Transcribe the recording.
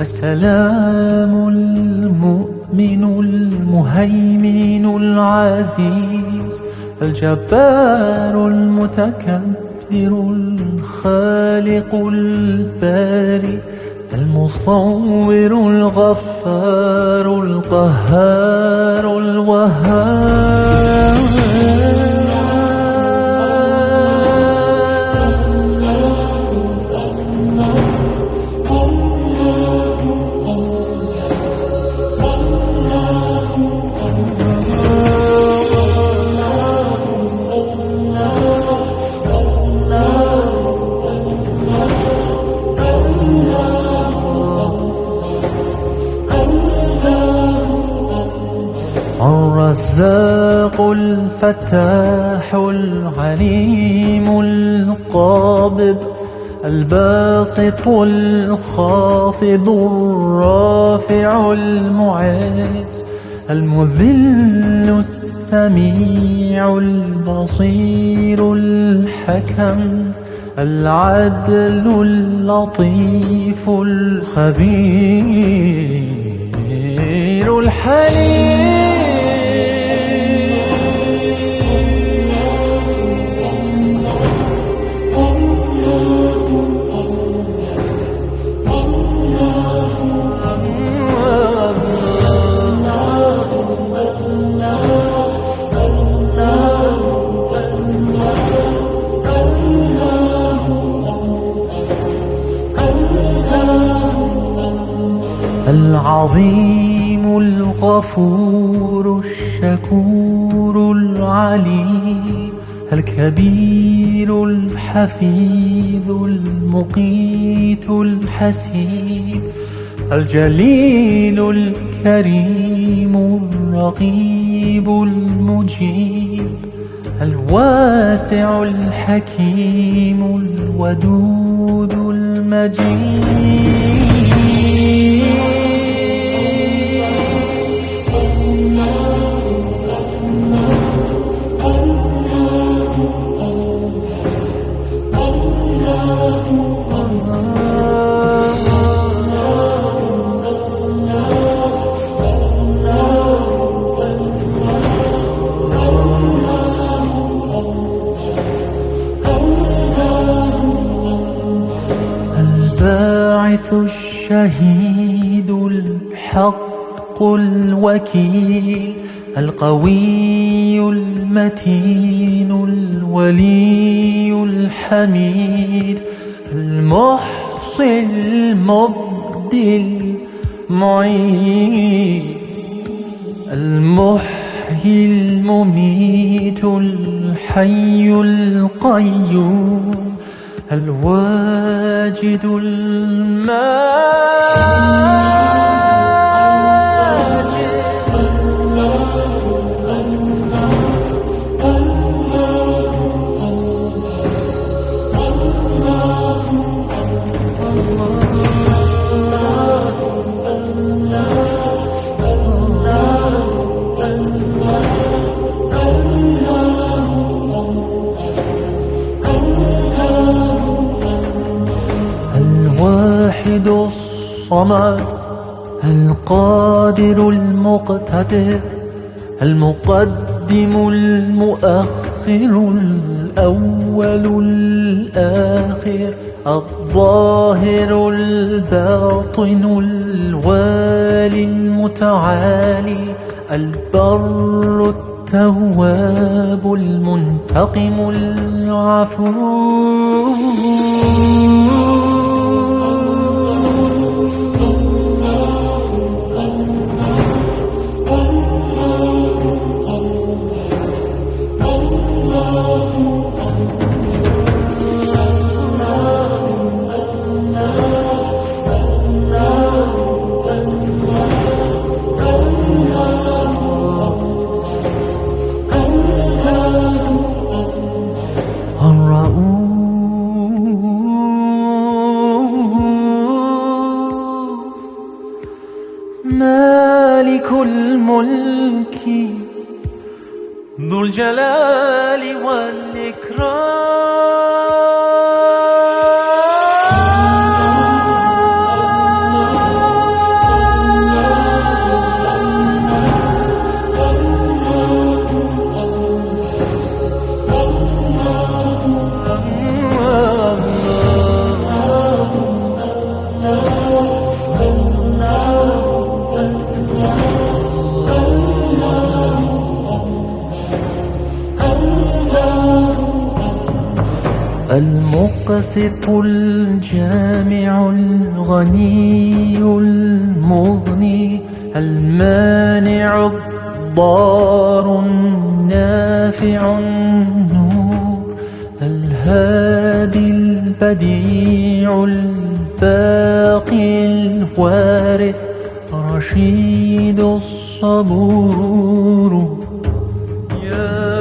السلام المؤمن المهيمن العزيز الجبار المتكبر الخالق البارئ المصور الغفار القهار الوهاب. الرزاق الفتاح العليم القابض الباسط الخافض الرافع المعز المذل السميع البصير الحكم العدل اللطيف الخبير الحليم. العظيم الغفور الشكور العليم الكبير الحفيظ المقيت الحسيب الجليل الكريم الرقيب المجيب الواسع الحكيم الودود المجيد. الباعث الشهيد الحق الوكيل القوي المتين الولي الحميد المحصي المبدي المعيد المحيي المميت الحي القيوم الواجد الماجد. الواحد الصمد القادر المقتدر المقدم المؤخر الأول الآخر الظاهر الباطن الوالي المتعالي البر التواب المنتقم العفو. مالك الملك ذو الجلال والإكرام. المقسط الجامع الغني المغني المانع الضار النافع النور الهادي البديع الباقي الوارث رشيد الصبور. يا